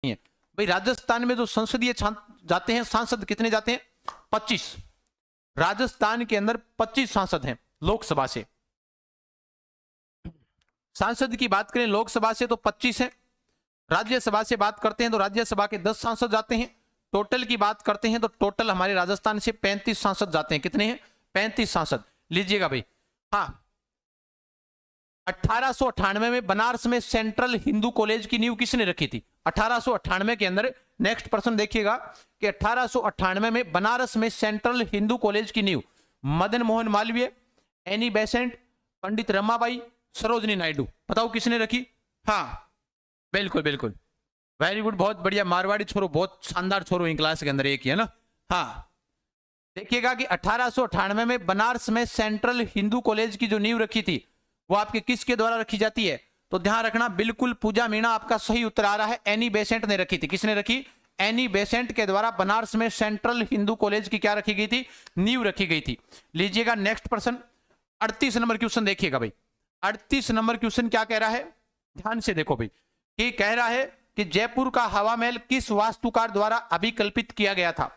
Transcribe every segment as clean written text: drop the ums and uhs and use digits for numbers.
है भाई। राजस्थान में जो संसदीय जाते हैं सांसद कितने जाते हैं? 25। राजस्थान के अंदर 25 सांसद हैं लोकसभा से। सांसद की बात करें लोकसभा से तो 25 है। राज्यसभा से बात करते हैं तो राज्यसभा के 10 सांसद जाते हैं। टोटल की बात करते हैं तो टोटल हमारे राजस्थान से 35 सांसद जाते हैं। कितने हैं? 35 सांसद। लीजिएगा भाई। हाँ, 1898 में बनारस में सेंट्रल हिंदू कॉलेज की नींव किसने रखी थी? 1898 के अंदर, नेक्स्ट पर्सन देखिएगा कि 1898 में बनारस में सेंट्रल हिंदू कॉलेज की नींव मदन मोहन मालवीय, एनी बेसेंट, पंडित रमाबाई, सरोजनी नायडू। बताओ किसने रखी? हाँ बिल्कुल बिल्कुल, वेरी गुड, बहुत बढ़िया। मारवाड़ी छोरो, बहुत शानदार छोरो इन क्लास के अंदर एक ही है ना। हाँ, देखिएगा कि 1898 में बनारस में सेंट्रल हिंदू कॉलेज की जो नींव रखी थी वो आपके किसके द्वारा रखी जाती है? तो ध्यान रखना, बिल्कुल पूजा मीणा आपका सही उत्तर आ रहा है। एनी बेसेंट ने रखी थी। किसने रखी? एनी बेसेंट के द्वारा बनारस में सेंट्रल हिंदू कॉलेज की क्या रखी गई थी? नींव रखी गई थी। लीजिएगा नेक्स्ट पर्सन, 38 नंबर क्वेश्चन देखिएगा भाई। 38 नंबर क्वेश्चन क्या कह रहा है? ध्यान से देखो भाई, कि कह रहा है कि जयपुर का हवा महल किस वास्तुकार द्वारा अभिकल्पित किया गया था?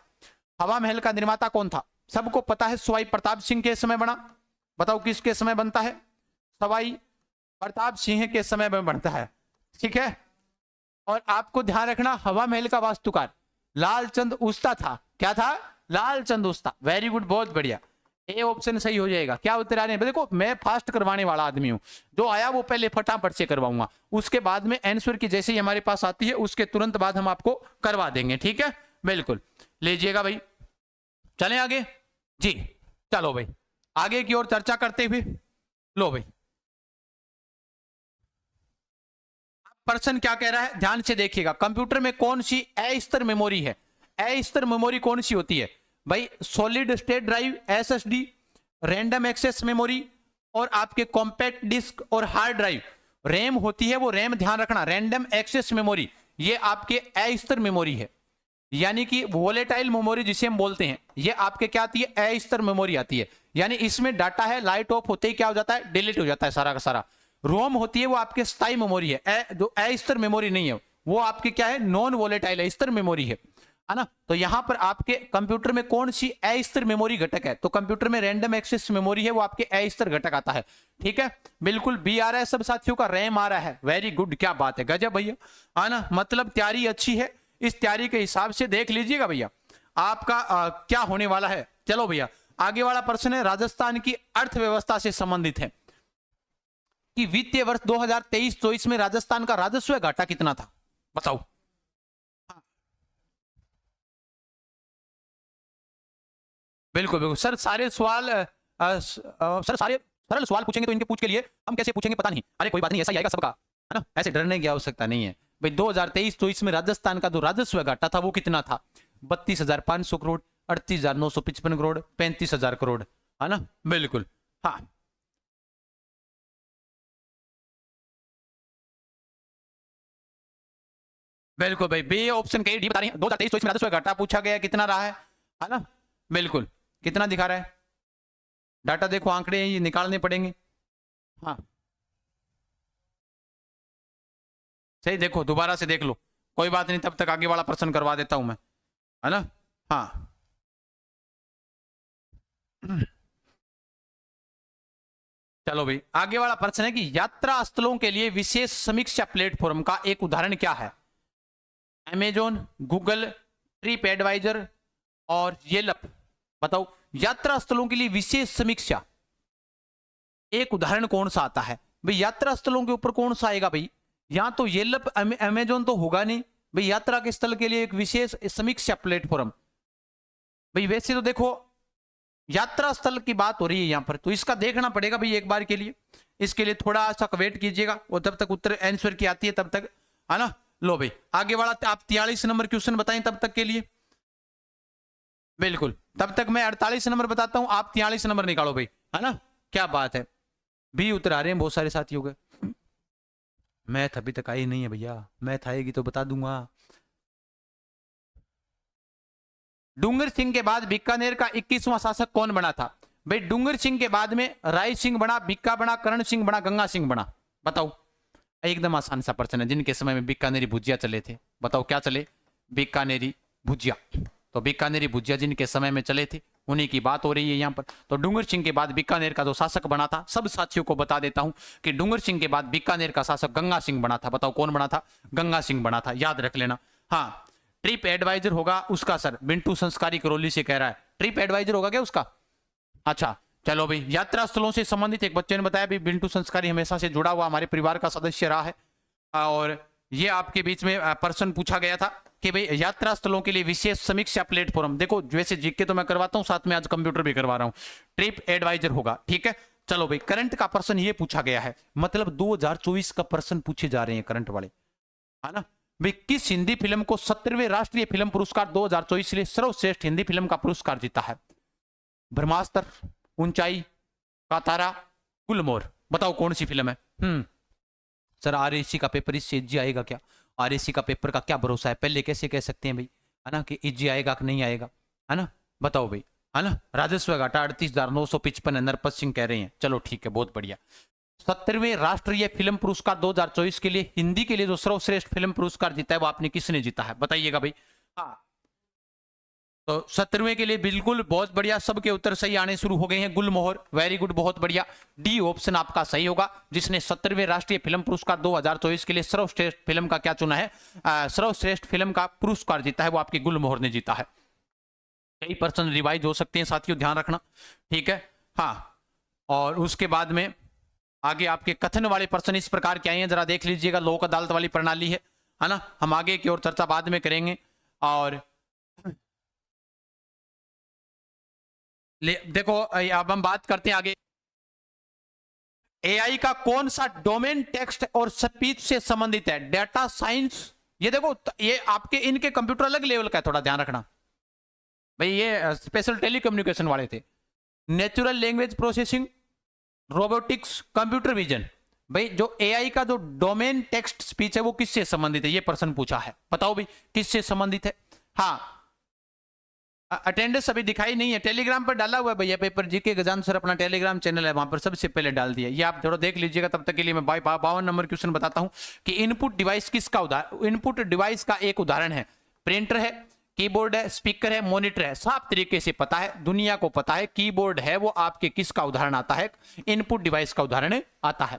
हवा महल का निर्माता कौन था? सबको पता है, सवाई प्रताप सिंह के समय बना। बताओ किसके समय बनता है? सवाई प्रताप सिंह के समय में बनता है। ठीक है, और आपको ध्यान रखना, हवा महल का वास्तुकार लालचंद उस्ता था। क्या था? लालचंद उस्ता। वेरी गुड, बहुत बढ़िया, ए ऑप्शन सही हो जाएगा। क्या उत्तर आ रहे हैं? देखो मैं फास्ट करवाने वाला आदमी हूं, जो आया वो पहले फटाफट से करवाऊंगा, उसके बाद में आंसर की जैसे ही हमारे पास आती है उसके तुरंत बाद हम आपको करवा देंगे। ठीक है, बिल्कुल। लीजिएगा भाई, चलें आगे जी। चलो भाई, आगे की ओर चर्चा करते हुए, लो भाई पर्सन क्या कह रहा है, ध्यान से देखिएगा। कंप्यूटर में कौन सी अस्थिर मेमोरी है? अस्थिर मेमोरी कौन सी होती है भाई? Solid state drive, SSD, random access memory, और आपके कॉम्पैक्ट डिस्क और हार्ड ड्राइव। रैम होती है वो, रैम ध्यान रखना, रैंडम एक्सेस मेमोरी, ये आपके अस्थिर मेमोरी है, यानी कि वोलेटाइल मेमोरी जिसे हम बोलते हैं, ये आपके क्या आती है? अस्थिर मेमोरी आती है। यानी इसमें डाटा है, लाइट ऑफ होते ही क्या हो जाता है? डिलीट हो जाता है सारा का सारा। रोम होती है वो आपके स्थायी मेमोरी है, जो अस्थिर मेमोरी नहीं है, वो आपके क्या है? नॉन वोलेटाइल स्थिर मेमोरी है ना। तो यहां पर आपके कंप्यूटर में कौन सी अस्थिर मेमोरी घटक है? तो कंप्यूटर में रैंडम एक्सेस मेमोरी है, वो आपके अस्थिर घटक आता है। ठीक है, बिल्कुल बी आ रहा है सब साथियों का, रैम आ रहा है। वेरी गुड, क्या बात है, गजब भैया, है ना। मतलब तैयारी अच्छी है। इस तैयारी के हिसाब से देख लीजिएगा भैया आपका क्या होने वाला है। चलो भैया, आगे वाला प्रश्न है, राजस्थान की अर्थव्यवस्था से संबंधित है कि वित्तीय वर्ष 2023-24 में राजस्थान का राजस्व घाटा कितना था? बताओ। बिल्कुल बिल्कुल सर, सारे सवाल सर सारे सरल सवाल पूछेंगे तो इनके पूछ के लिए हम कैसे पूछेंगे पता नहीं। अरे कोई बात नहीं, ऐसा ही आएगा सबका, है ना, ऐसे डरने की आवश्यकता नहीं है भाई। 2023-24 में राजस्थान का जो राजस्व घाटा था वो कितना था? 32,500 करोड़, 38,955 करोड़, 35,000 करोड़, है ना। बिल्कुल, हाँ बिल्कुल भाई, बी ऑप्शन के डी बता रही है। 2023-24 में राजस्व घाटा पूछा गया, कितना रहा है ना। बिल्कुल, कितना दिखा रहा है डाटा? देखो आंकड़े ये निकालने पड़ेंगे। हाँ सही, देखो दोबारा से देख लो, कोई बात नहीं, तब तक आगे वाला प्रश्न करवा देता हूं मैं, है ना। हाँ चलो भाई, आगे वाला प्रश्न है कि यात्रा स्थलों के लिए विशेष समीक्षा प्लेटफॉर्म का एक उदाहरण क्या है? अमेजोन, गूगल, ट्रिप एडवाइजर और येलप। बताओ, यात्रा स्थलों के लिए विशेष समीक्षा एक उदाहरण कौन सा आता है भाई? यात्रा स्थलों के ऊपर कौन सा आएगा भाई? यहां तो येलप, अमेजोन तो होगा नहीं भाई। यात्रा के स्थल के लिए एक विशेष समीक्षा प्लेटफॉर्म भाई, वैसे तो देखो यात्रा स्थल की बात हो रही है यहां पर, तो इसका देखना पड़ेगा भाई एक बार के लिए। इसके लिए थोड़ा सा वेट कीजिएगा, और तब तक उत्तर आंसर की आती है तब तक, है ना। लो भाई, आगे वाला आप 43 नंबर क्वेश्चन बताएं तब तक के लिए। बिल्कुल, तब तक मैं 48 नंबर बताता हूं, आप 43 नंबर निकालो भाई, है ना। क्या बात है, भी उतर आ रहे हैं बहुत सारे साथियों के। मैथ अभी तक आई नहीं है भैया, मैथ आएगी तो बता दूंगा। डूंगर सिंह के बाद बीकानेर का 21वां शासक कौन बना था भाई? डूंगर सिंह के बाद में राय सिंह बना, बीका बना, करण सिंह बना, गंगा सिंह बना। बताओ, एकदम आसान सा प्रश्न है, जिनके समय में बीकानेरी भुजिया चले थे। बताओ क्या चले? बीकानेरी भुजिया। तो बीकानेरी भुजिया जिनके समय में चले थे उन्हीं की बात हो रही है यहाँ पर। तो डूंगर सिंह के बाद बीकानेर का जो शासक बना था, सब साथियों को बता देता हूं कि डूंगर सिंह के बाद बीकानेर का शासक गंगा सिंह बना था। बताओ कौन बना था? गंगा सिंह बना था, याद रख लेना। हाँ, ट्रिप एडवाइजर होगा उसका सर बिंटू संस्कारी करौली से कह रहा है, ट्रिप एडवाइजर होगा क्या उसका? अच्छा चलो भाई, यात्रा स्थलों से संबंधित एक बच्चे ने बताया भी बिंटू संस्कारी हमेशा से जुड़ा हुआ हमारे परिवार का सदस्य रहा है। और ये आपके बीच में प्रश्न पूछा गया था कि भाई यात्रा स्थलों के लिए विशेष समीक्षा प्लेटफॉर्म, देखो जैसे जीके तो मैं करवाता हूं, साथ में आज कंप्यूटर भी करवा रहा हूं, ट्रिप एडवाइजर होगा। ठीक है, चलो भाई, करंट का प्रश्न ये पूछा गया है, मतलब 2024 का प्रश्न पूछे जा रहे हैं करंट वाले, है ना भाई। किस हिंदी फिल्म को 17वें राष्ट्रीय फिल्म पुरस्कार 2024 के लिए सर्वश्रेष्ठ हिंदी फिल्म का पुरस्कार जीता है? ब्रह्मास्त्र, ऊंचाई, कातारा, गुलमोहर। बताओ कौन सी फिल्म है? सर आरएसी का पेपर इससे इजी आएगा क्या? आरएसी का पेपर का क्या भरोसा है, पहले कैसे कह सकते हैं भाई, है ना, कि इजी आएगा कि नहीं आएगा, है ना? बताओ भाई, है ना। राजस्व घाटा 38,955 है, नरपत सिंह कह रहे हैं। चलो ठीक है, बहुत बढ़िया। 17वें राष्ट्रीय फिल्म पुरस्कार 2024 के लिए हिंदी के लिए जो सर्वश्रेष्ठ फिल्म पुरस्कार जीता है वो आपने किसने जीता है, बताइएगा भाई। हाँ, तो 17वें के लिए बिल्कुल बहुत बढ़िया, सबके उत्तर सही आने शुरू हो गए हैं। गुलमोहर, वेरी गुड, बहुत बढ़िया। डी ऑप्शन आपका सही होगा, जिसने 17वें राष्ट्रीय फिल्म पुरस्कार 2024 के लिए सर्वश्रेष्ठ फिल्म का क्या चुना है, सर्वश्रेष्ठ फिल्म का पुरस्कार जीता है, वो आपकी गुलमोहर ने जीता है। कई पर्सन रिवाइज हो सकते हैं साथियों, ध्यान रखना, ठीक है। हाँ, और उसके बाद में आगे आपके कथन वाले प्रश्न इस प्रकार के आए हैं, जरा देख लीजिएगा। लोक अदालत वाली प्रणाली है ना, हम आगे की ओर चर्चा बाद में करेंगे। और देखो अब हम बात करते हैं आगे, एआई का कौन सा डोमेन टेक्स्ट और स्पीच से संबंधित है? Data science. ये देखो, ये आपके इनके कंप्यूटर अलग लेवल का है, थोड़ा ध्यान रखना भाई, ये स्पेशल टेलीकम्युनिकेशन वाले थे। Natural language processing, robotics, computer vision. भाई जो एआई का जो डोमेन टेक्स्ट स्पीच है वो किससे संबंधित है, ये प्रश्न पूछा है, बताओ भाई किससे संबंधित है। हाँ, अटेंडेंस अभी दिखाई नहीं है, टेलीग्राम पर डाला हुआ है भैया पेपर, जीके गजान सर अपना टेलीग्राम चैनल है, वहां पर सबसे पहले डाल दिया, ये आप थोड़ा देख लीजिएगा। तब तक के लिए मैं 52 नंबर क्वेश्चन बताता हूं कि इनपुट डिवाइस किसका उदाहरण, इनपुट डिवाइस का एक उदाहरण है, प्रिंटर है, कीबोर्ड है, स्पीकर है, मॉनिटर है। साफ तरीके से पता है, दुनिया को पता है, कीबोर्ड है वो आपके किसका उदाहरण आता है, इनपुट डिवाइस का उदाहरण आता है।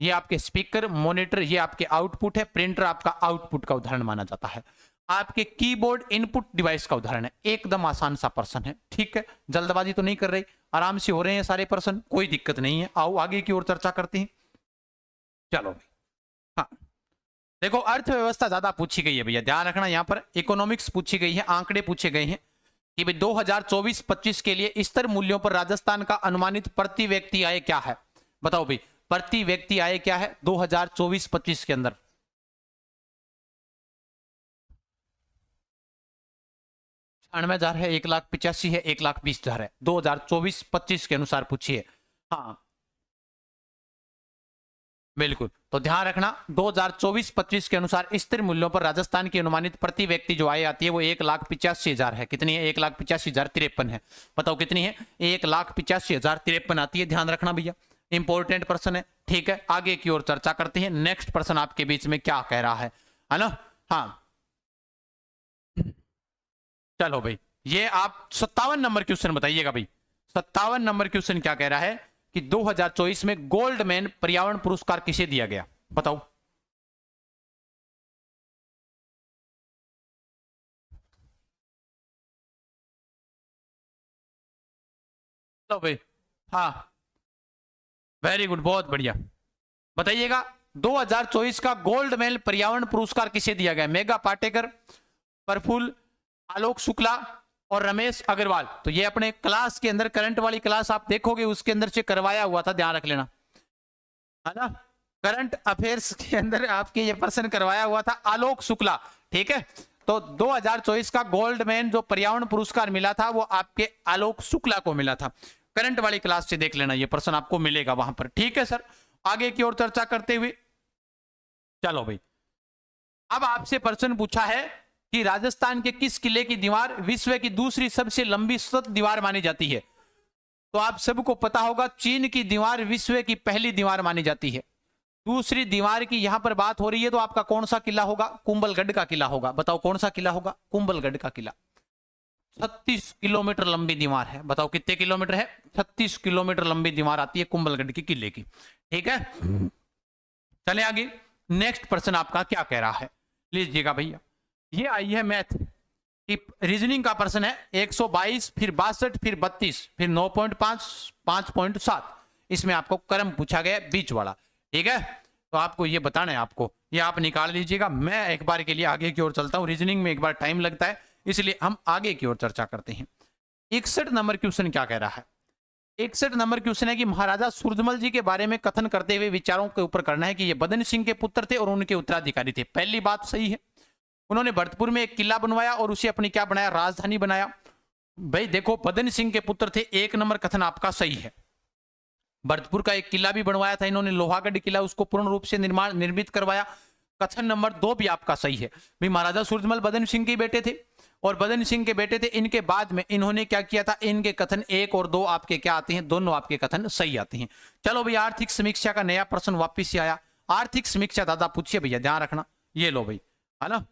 ये आपके स्पीकर, मॉनिटर ये आपके आउटपुट है, प्रिंटर आपका आउटपुट का उदाहरण माना जाता है, आपके कीबोर्ड इनपुट डिवाइस का उदाहरण है। एकदम आसान सा प्रश्न है, ठीक है, जल्दबाजी तो नहीं कर रही, आराम से हो रहे हैं सारे प्रश्न, कोई दिक्कत नहीं है। आओ आगे की ओर चर्चा करते हैं, चलो भाई। हाँ देखो, अर्थव्यवस्था ज्यादा पूछी गई है भैया, ध्यान रखना, यहां पर इकोनॉमिक्स पूछी गई है, आंकड़े पूछे गए हैं कि भाई 2024-25 के लिए स्तर मूल्यों पर राजस्थान का अनुमानित प्रति व्यक्ति आय क्या है। बताओ भाई, प्रति व्यक्ति आय क्या है 2024-25 के अंदर? 98,000 है, 1,85,000 है, 1,20,000 है, 2024-25 के अनुसार पूछिए। हाँ बिल्कुल, तो ध्यान रखना 2024-25 के अनुसार स्थिर मूल्यों पर राजस्थान की अनुमानित प्रति व्यक्ति जो आय आती है वो 1,85,000 है। कितनी है? 1,85,053 है। बताओ कितनी है? 1,85,053 आती है, ध्यान रखना भैया, इंपॉर्टेंट प्रश्न है, ठीक है। आगे की ओर चर्चा करते हैं, नेक्स्ट प्रश्न आपके बीच में क्या कह रहा है ना। हाँ चलो भाई, ये आप 57 नंबर क्वेश्चन बताइएगा भाई, 57 नंबर क्वेश्चन क्या कह रहा है कि 2024 में गोल्डमैन पर्यावरण पुरस्कार किसे दिया गया, बताओ। चलो भाई, हाँ वेरी गुड, बहुत बढ़िया, बताइएगा 2024 का गोल्डमैन पर्यावरण पुरस्कार किसे दिया गया? मेघा पाटेकर, प्रफुल्ल, आलोक शुक्ला और रमेश अग्रवाल। तो ये अपने क्लास के अंदर, करंट वाली क्लास आप देखोगे उसके अंदर से करवाया हुआ था, ध्यान रख लेना, है ना। करंट अफेयर्स के अंदर आपके ये प्रश्न करवाया हुआ था, आलोक शुक्ला, ठीक है। तो 2024 का गोल्डमैन जो पर्यावरण पुरस्कार मिला था वो आपके आलोक शुक्ला को मिला था। करंट वाली क्लास से देख लेना, ये प्रश्न आपको मिलेगा वहां पर, ठीक है सर। आगे की ओर चर्चा करते हुए, चलो भाई, अब आपसे प्रश्न पूछा है कि राजस्थान के किस किले की दीवार विश्व की दूसरी सबसे लंबी सतत दीवार मानी जाती है? तो आप सबको पता होगा, चीन की दीवार विश्व की पहली दीवार मानी जाती है। दूसरी दीवार की यहां पर बात हो रही है तो आपका कौन सा किला होगा? कुंभलगढ़ का किला होगा। बताओ कौन सा किला होगा? कुंभलगढ़ का किला। 36 किलोमीटर लंबी दीवार है। बताओ कितने किलोमीटर है? 36 किलोमीटर लंबी दीवार आती है कुंभलगढ़ की किले की। ठीक है, चले आगे। नेक्स्ट प्रश्न आपका क्या कह रहा है, लीजिएगा भैया। ये आई है मैथ की रीजनिंग का प्रश्न है। 122 फिर 62 फिर 32 फिर 9.5 5.7, इसमें आपको क्रम पूछा गया बीच वाला। ठीक है, तो आपको ये बताना है, आपको ये आप निकाल लीजिएगा। मैं एक बार के लिए आगे की ओर चलता हूं, रीजनिंग में एक बार टाइम लगता है, इसलिए हम आगे की ओर चर्चा करते हैं। 61 नंबर क्वेश्चन क्या कह रहा है? 61 नंबर क्वेश्चन है कि महाराजा सूरजमल जी के बारे में कथन करते हुए विचारों के ऊपर करना है कि ये बदन सिंह के पुत्र थे और उनके उत्तराधिकारी थे। पहली बात सही है, उन्होंने भरतपुर में एक किला बनवाया और उसे अपनी क्या बनाया? राजधानी बनाया। भाई देखो, बदन सिंह के पुत्र थे, 1 नंबर कथन आपका सही है। भरतपुर का एक किला भी बनवाया था इन्होंने, लोहागढ़ किला, उसको पूर्ण रूप से निर्मित करवाया। कथन नंबर 2 भी आपका सही है। भाई महाराजा सूरजमल बदन सिंह के बेटे थे और बदन सिंह के बेटे थे। इनके बाद में इन्होंने क्या किया था? इनके कथन 1 और 2 आपके क्या आते हैं? दोनों आपके कथन सही आते हैं। चलो भाई, आर्थिक समीक्षा का नया प्रश्न वापिस से आया। आर्थिक समीक्षा दादा पूछिए भैया, ध्यान रखना। ये लो भाई, है ना,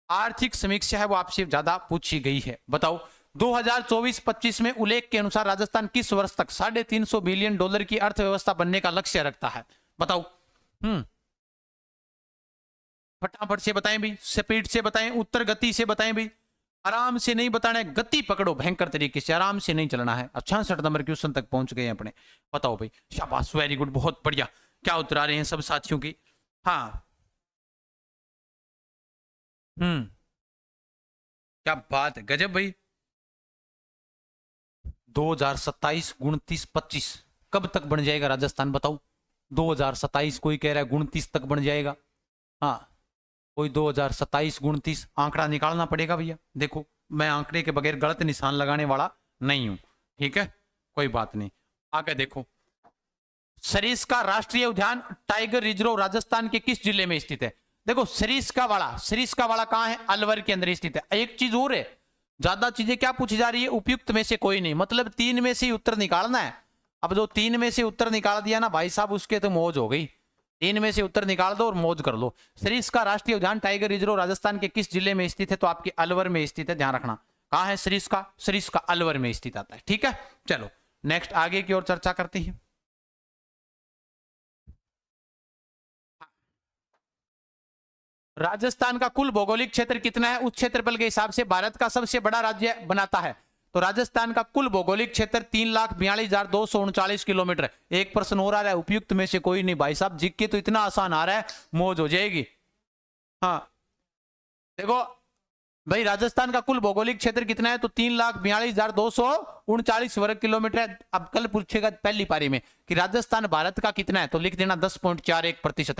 आर्थिक समीक्षा है वो आपसे ज्यादा पूछी गई है। बताओ 2024-25 में उल्लेख के अनुसार राजस्थान किस वर्ष तक $350 बिलियन की अर्थव्यवस्था बनने का लक्ष्य रखता है? बताओ। फटाफट से बताएं भाई, स्पीड से बताएं, उत्तर गति से बताएं भाई, आराम से नहीं बताना है, गति पकड़ो भयंकर तरीके से, आराम से नहीं चलना है। 66 नंबर क्वेश्चन तक पहुंच गए अपने। बताओ भाई, शाबाश, वेरी गुड, बहुत बढ़िया। क्या उत्तर आ रहे हैं सब साथियों की? हाँ, क्या बात है, गजब भाई। 2027, 29, 25 कब तक बन जाएगा राजस्थान? बताओ। 2027 कोई कह रहा है 29 तक बन जाएगा। हाँ, कोई 2027, 29 आंकड़ा निकालना पड़ेगा भैया। देखो, मैं आंकड़े के बगैर गलत निशान लगाने वाला नहीं हूं। ठीक है, कोई बात नहीं। आगे देखो, सरिस्का राष्ट्रीय उद्यान टाइगर रिजर्व राजस्थान के किस जिले में स्थित है? देखो, सरिस्का वाला कहां है? अलवर के अंदर स्थित है। एक चीज और है, ज्यादा चीजें क्या पूछी जा रही है? उपयुक्त में से कोई नहीं, मतलब 3 में से ही उत्तर निकालना है। अब जो 3 में से उत्तर निकाल दिया ना भाई साहब, उसके तो मौज हो गई। 3 में से उत्तर निकाल दो और मौज कर लो। सरिस्का राष्ट्रीय उद्यान टाइगर रिजर्व राजस्थान के किस जिले में स्थित है? तो आपके अलवर में स्थित है, ध्यान रखना। कहां है सरिस्का? अलवर में स्थित आता है। ठीक है, चलो नेक्स्ट आगे की ओर चर्चा करते हैं। राजस्थान का कुल भौगोलिक क्षेत्र कितना है? उस क्षेत्रफल के हिसाब से भारत का सबसे बड़ा राज्य बनाता है। तो राजस्थान का कुल भौगोलिक क्षेत्र 3,42,239 किलोमीटर। एक प्रश्न और आ रहा है, उपयुक्त में से कोई नहीं भाई साहब, जिक्के तो इतना आसान आ रहा है, मौज हो जाएगी। हाँ देखो भाई, राजस्थान का कुल भौगोलिक क्षेत्र कितना है? तो 3,42,239 वर्ग किलोमीटर है। अब कल पूछेगा पहली पारी में कि राजस्थान भारत का कितना है, तो लिख देना 10.41%।